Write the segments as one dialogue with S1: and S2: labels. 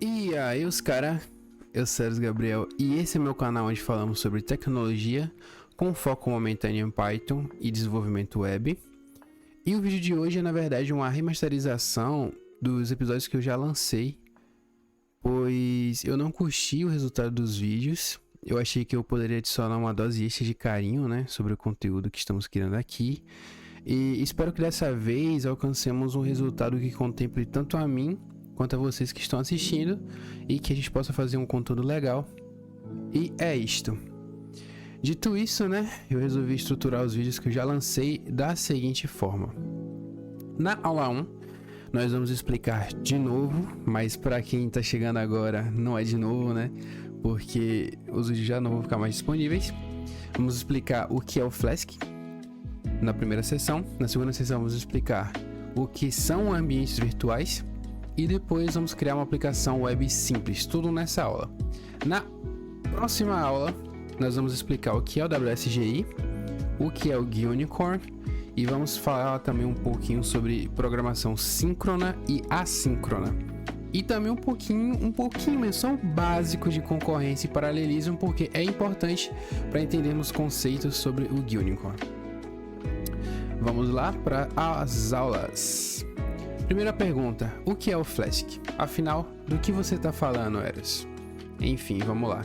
S1: E aí, os cara, eu sou o Gabriel e esse é meu canal onde falamos sobre tecnologia com foco momentâneo em Python e desenvolvimento web. E o vídeo de hoje é na verdade uma remasterização dos episódios que eu já lancei, pois eu não curti o resultado dos vídeos. Eu achei que eu poderia adicionar uma dose extra de carinho, né, sobre o conteúdo que estamos criando aqui. E espero que dessa vez alcancemos um resultado que contemple tanto a mim quanto a vocês que estão assistindo e que a gente possa fazer um conteúdo legal. E é isto. Dito isso, né, eu resolvi estruturar os vídeos que eu já lancei da seguinte forma. Na aula 1, nós vamos explicar de novo, mas para quem tá chegando agora não é de novo, né, porque os vídeos já não vão ficar mais disponíveis. Vamos explicar o que é o Flask na primeira sessão. Na segunda sessão vamos explicar o que são ambientes virtuais. E depois vamos criar uma aplicação web simples, tudo nessa aula. Na próxima aula, nós vamos explicar o que é o WSGI, o que é o Unicorn, e vamos falar também um pouquinho sobre programação síncrona e assíncrona. E também um pouquinho, mas só um básico de concorrência e paralelismo, porque é importante para entendermos conceitos sobre o Unicorn. Vamos lá para as aulas. Primeira pergunta, o que é o Flask? Afinal, do que você está falando, Eros? Enfim, vamos lá.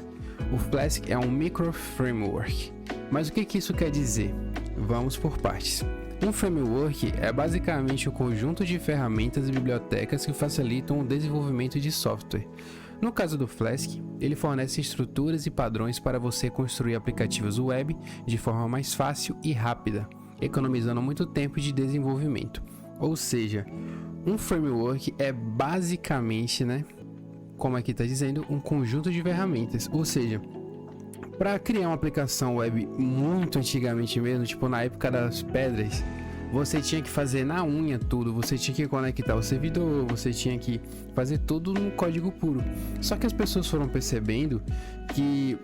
S1: O Flask é um micro framework. Mas o que isso quer dizer? Vamos por partes. Um framework é basicamente o conjunto de ferramentas e bibliotecas que facilitam o desenvolvimento de software. No caso do Flask, ele fornece estruturas e padrões para você construir aplicativos web de forma mais fácil e rápida, economizando muito tempo de desenvolvimento. Ou seja, um framework é basicamente, né, como aqui está dizendo, um conjunto de ferramentas. Ou seja, para criar uma aplicação web muito antigamente mesmo, tipo na época das pedras, você tinha que fazer na unha tudo, você tinha que conectar o servidor, você tinha que fazer tudo no código puro. Só que as pessoas foram percebendo que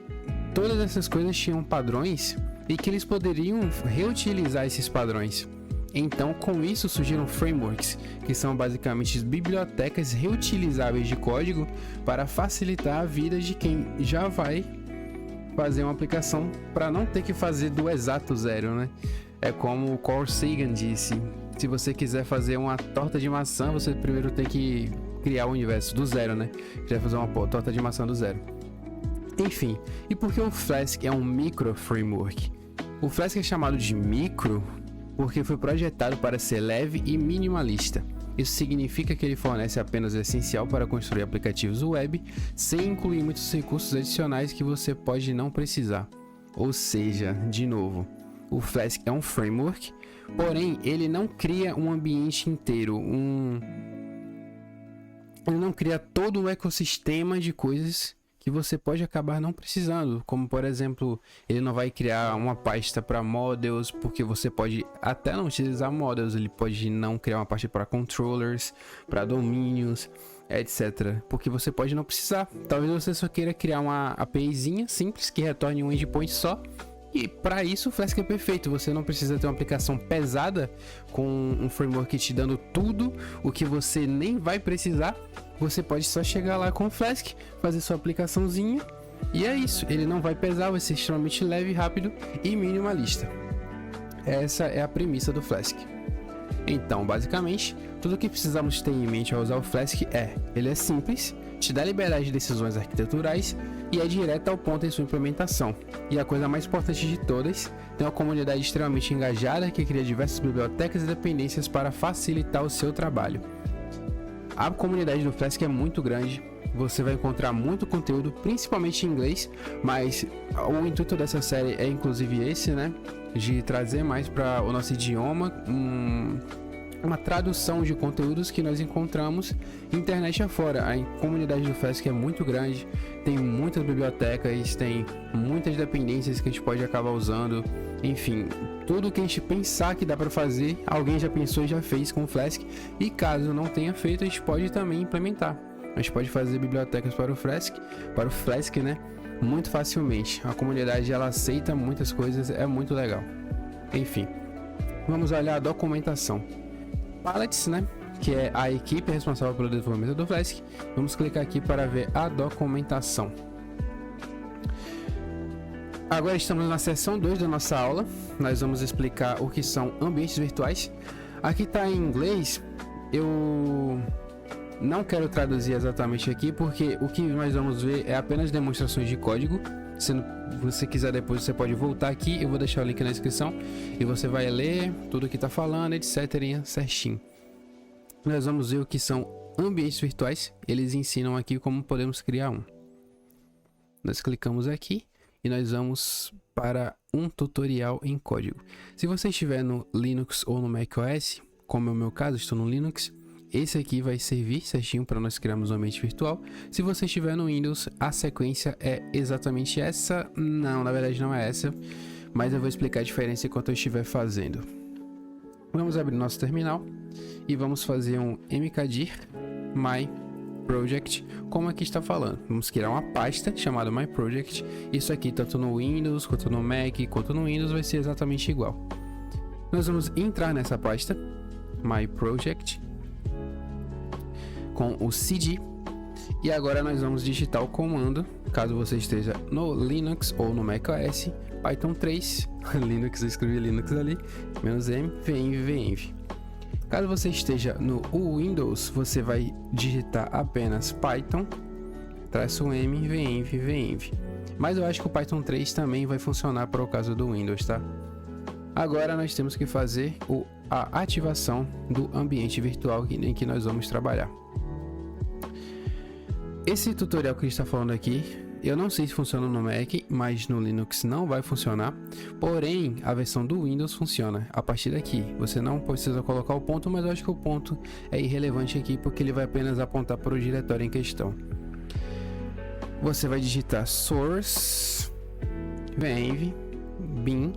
S1: todas essas coisas tinham padrões e que eles poderiam reutilizar esses padrões. Então, com isso surgiram frameworks, que são basicamente bibliotecas reutilizáveis de código para facilitar a vida de quem já vai fazer uma aplicação para não ter que fazer do exato zero, né? É como o Carl Sagan disse, se você quiser fazer uma torta de maçã, você primeiro tem que criar o universo do zero, né? Quiser fazer uma torta de maçã do zero. Enfim, e por que o Flask é um micro framework? O Flask é chamado de micro porque foi projetado para ser leve e minimalista. Isso significa que ele fornece apenas o essencial para construir aplicativos web, sem incluir muitos recursos adicionais que você pode não precisar. Ou seja, de novo, o Flask é um framework, porém ele não cria um ambiente inteiro, ele não cria todo um ecossistema de coisas que você pode acabar não precisando, como por exemplo, ele não vai criar uma pasta para models, porque você pode até não utilizar models, ele pode não criar uma pasta para controllers, para domínios, etc. Porque você pode não precisar. Talvez você só queira criar uma APIzinha simples que retorne um endpoint só. E para isso o Flask é perfeito, você não precisa ter uma aplicação pesada com um framework te dando tudo o que você nem vai precisar. Você pode só chegar lá com o Flask, fazer sua aplicaçãozinha e é isso, ele não vai pesar, vai ser extremamente leve, rápido e minimalista. Essa é a premissa do Flask. Então, basicamente, tudo o que precisamos ter em mente ao usar o Flask ele é simples, te dá liberdade de decisões arquiteturais e é direto ao ponto em sua implementação. E a coisa mais importante de todas, tem uma comunidade extremamente engajada que cria diversas bibliotecas e dependências para facilitar o seu trabalho. A comunidade do Flask é muito grande, você vai encontrar muito conteúdo, principalmente em inglês, mas o intuito dessa série é inclusive esse, né, de trazer mais para o nosso idioma, uma tradução de conteúdos que nós encontramos internet afora. A comunidade do Flask é muito grande, tem muitas bibliotecas, tem muitas dependências que a gente pode acabar usando, enfim, tudo que a gente pensar que dá para fazer, alguém já pensou e já fez com o Flask, e caso não tenha feito, a gente pode também implementar. A gente pode fazer bibliotecas para o Flask, né, muito facilmente. A comunidade ela aceita muitas coisas, é muito legal. Enfim, vamos olhar a documentação. Palettes, né? que é a equipe responsável pelo desenvolvimento do Flask. Vamos clicar aqui para ver a documentação. Agora estamos na seção 2 da nossa aula. Nós vamos explicar o que são ambientes virtuais. Aqui está em inglês. Eu não quero traduzir exatamente aqui, porque o que nós vamos ver é apenas demonstrações de código. Se você quiser depois, você pode voltar aqui. Eu vou deixar o link na descrição e você vai ler tudo que está falando, etc. certinho. Nós vamos ver o que são ambientes virtuais. Eles ensinam aqui como podemos criar um. Nós clicamos aqui e nós vamos para um tutorial em código. Se você estiver no Linux ou no macOS, como é o meu caso, estou no Linux, esse aqui vai servir certinho para nós criarmos um ambiente virtual. Se você estiver no Windows, a sequência é exatamente essa. Não, na verdade não é essa, mas eu vou explicar a diferença enquanto eu estiver fazendo. Vamos abrir nosso terminal e vamos fazer um mkdir my project, como aqui está falando. Vamos criar uma pasta chamada my project. Isso aqui tanto no Windows quanto no Mac quanto no Windows vai ser exatamente igual. Nós vamos entrar nessa pasta my project com o cd e agora nós vamos digitar o comando, caso você esteja no Linux ou no macOS, Python 3 Linux, eu escrevi Linux ali, -m venv. Caso você esteja no Windows, você vai digitar apenas Python -m venv. Mas eu acho que o Python 3 também vai funcionar para o caso do Windows, tá? Agora nós temos que fazer a ativação do ambiente virtual em que nós vamos trabalhar. Esse tutorial que a gente está falando aqui, eu não sei se funciona no Mac, mas no Linux não vai funcionar. Porém, a versão do Windows funciona. A partir daqui, você não precisa colocar o ponto, mas eu acho que o ponto é irrelevante aqui, porque ele vai apenas apontar para o diretório em questão. Você vai digitar source venv bin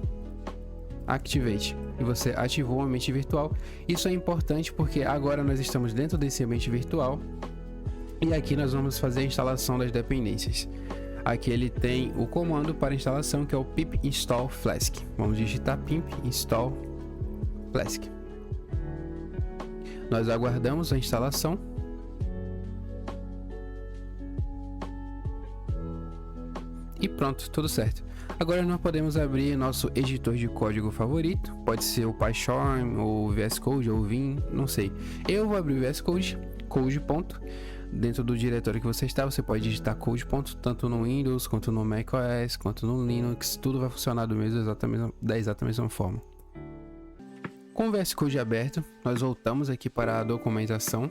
S1: activate e você ativou o ambiente virtual. Isso é importante porque agora nós estamos dentro desse ambiente virtual e aqui nós vamos fazer a instalação das dependências. Aqui ele tem o comando para instalação, que é o pip install flask. Vamos digitar pip install flask. Nós aguardamos a instalação. E pronto, tudo certo. Agora nós podemos abrir nosso editor de código favorito. Pode ser o PyCharm, ou VS Code, ou Vim, não sei. Eu vou abrir o VS Code, code. Dentro do diretório que você está, você pode digitar code. Tanto no Windows, quanto no macOS, quanto no Linux. Tudo vai funcionar da exata mesma forma. Com o VS Code aberto, nós voltamos aqui para a documentação.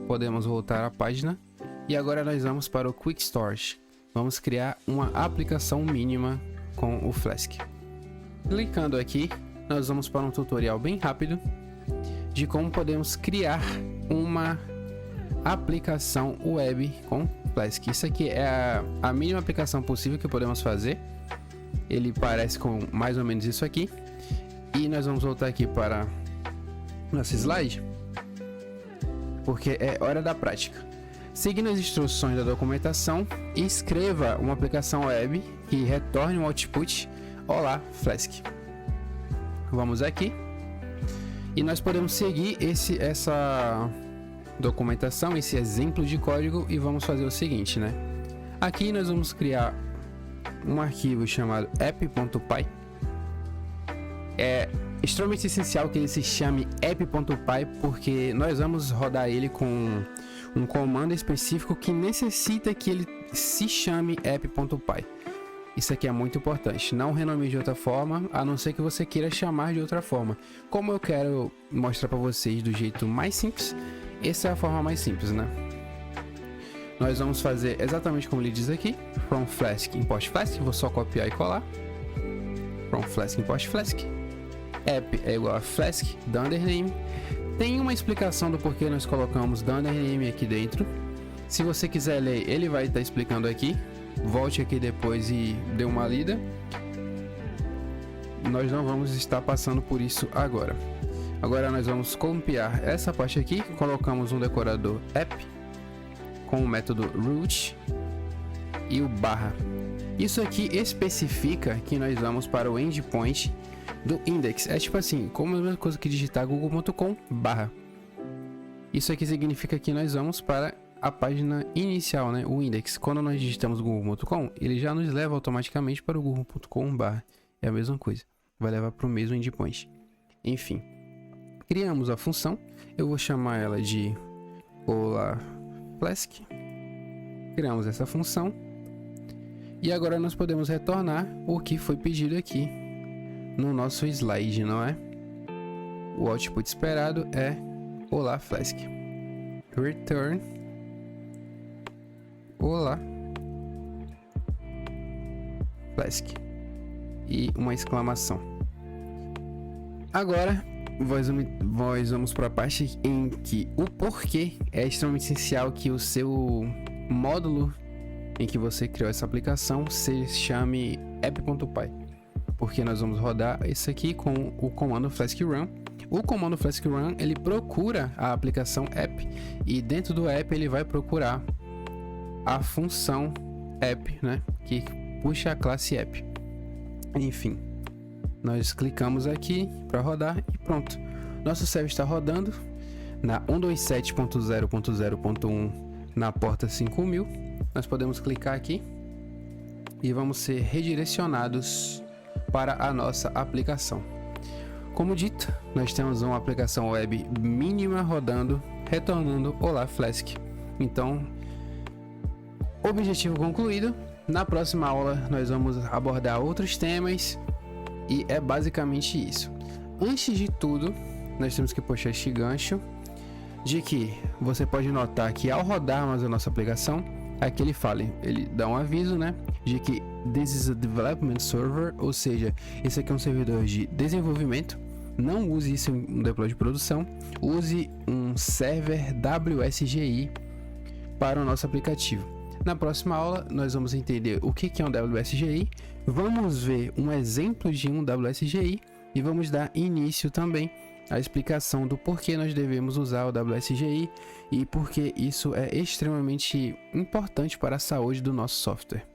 S1: Podemos voltar à página. E agora nós vamos para o Quick Start. Vamos criar uma aplicação mínima com o Flask. Clicando aqui, nós vamos para um tutorial bem rápido de como podemos criar uma aplicação web com Flask. Isso aqui é a mínima aplicação possível que podemos fazer. Ele parece com mais ou menos isso aqui. E nós vamos voltar aqui para nosso slide, porque é hora da prática. Seguindo as instruções da documentação, escreva uma aplicação web que retorne um output Olá Flask. Vamos aqui e nós podemos seguir essa documentação, esse exemplo de código, e vamos fazer o seguinte, né? Aqui nós vamos criar um arquivo chamado app.py. É extremamente essencial que ele se chame app.py, porque nós vamos rodar ele com um comando específico que necessita que ele se chame app.py. Isso aqui é muito importante. Não renome de outra forma, a não ser que você queira chamar de outra forma. Como eu quero mostrar para vocês do jeito mais simples, essa é a forma mais simples, né? Nós vamos fazer exatamente como ele diz aqui. From Flask import Flask. Vou só copiar e colar. From Flask import Flask. App é igual a Flask undername. Tem uma explicação do porquê nós colocamos undername aqui dentro. Se você quiser ler, ele vai estar explicando aqui. Volte aqui depois e dê uma lida. Nós não vamos estar passando por isso agora. Agora nós vamos copiar essa parte aqui. Colocamos um decorador app com o método root e o barra. Isso aqui especifica que nós vamos para o endpoint do index. É tipo assim, como a mesma coisa que digitar google.com barra. Isso aqui significa que nós vamos para a página inicial, né? O index. Quando nós digitamos google.com, ele já nos leva automaticamente para o google.com/. É a mesma coisa. Vai levar para o mesmo endpoint. Enfim. Criamos a função. Eu vou chamar ela de Olá Flask. Criamos essa função. E agora nós podemos retornar o que foi pedido aqui no nosso slide, não é? O output esperado é Olá Flask. Return Olá Flask. E uma exclamação. Agora nós vamos para a parte em que o porquê é extremamente essencial que o seu módulo em que você criou essa aplicação se chame app.py, porque nós vamos rodar isso aqui com o comando Flask Run. O comando Flask Run, ele procura a aplicação app e dentro do app ele vai procurar a função app, né, que puxa a classe app. Enfim, nós clicamos aqui para rodar e pronto. Nosso server está rodando na 127.0.0.1 na porta 5000. Nós podemos clicar aqui e vamos ser redirecionados para a nossa aplicação. Como dito, nós temos uma aplicação web mínima rodando, retornando Olá Flask. Então, objetivo concluído. Na próxima aula nós vamos abordar outros temas e é basicamente isso. Antes de tudo, nós temos que puxar este gancho de que você pode notar que ao rodarmos a nossa aplicação, aqui ele dá um aviso, né, de que this is a development server, ou seja, esse aqui é um servidor de desenvolvimento. Não use isso em um deploy de produção, use um server WSGI para o nosso aplicativo. Na próxima aula nós vamos entender o que é um WSGI, vamos ver um exemplo de um WSGI e vamos dar início também à explicação do porquê nós devemos usar o WSGI e porque isso é extremamente importante para a saúde do nosso software.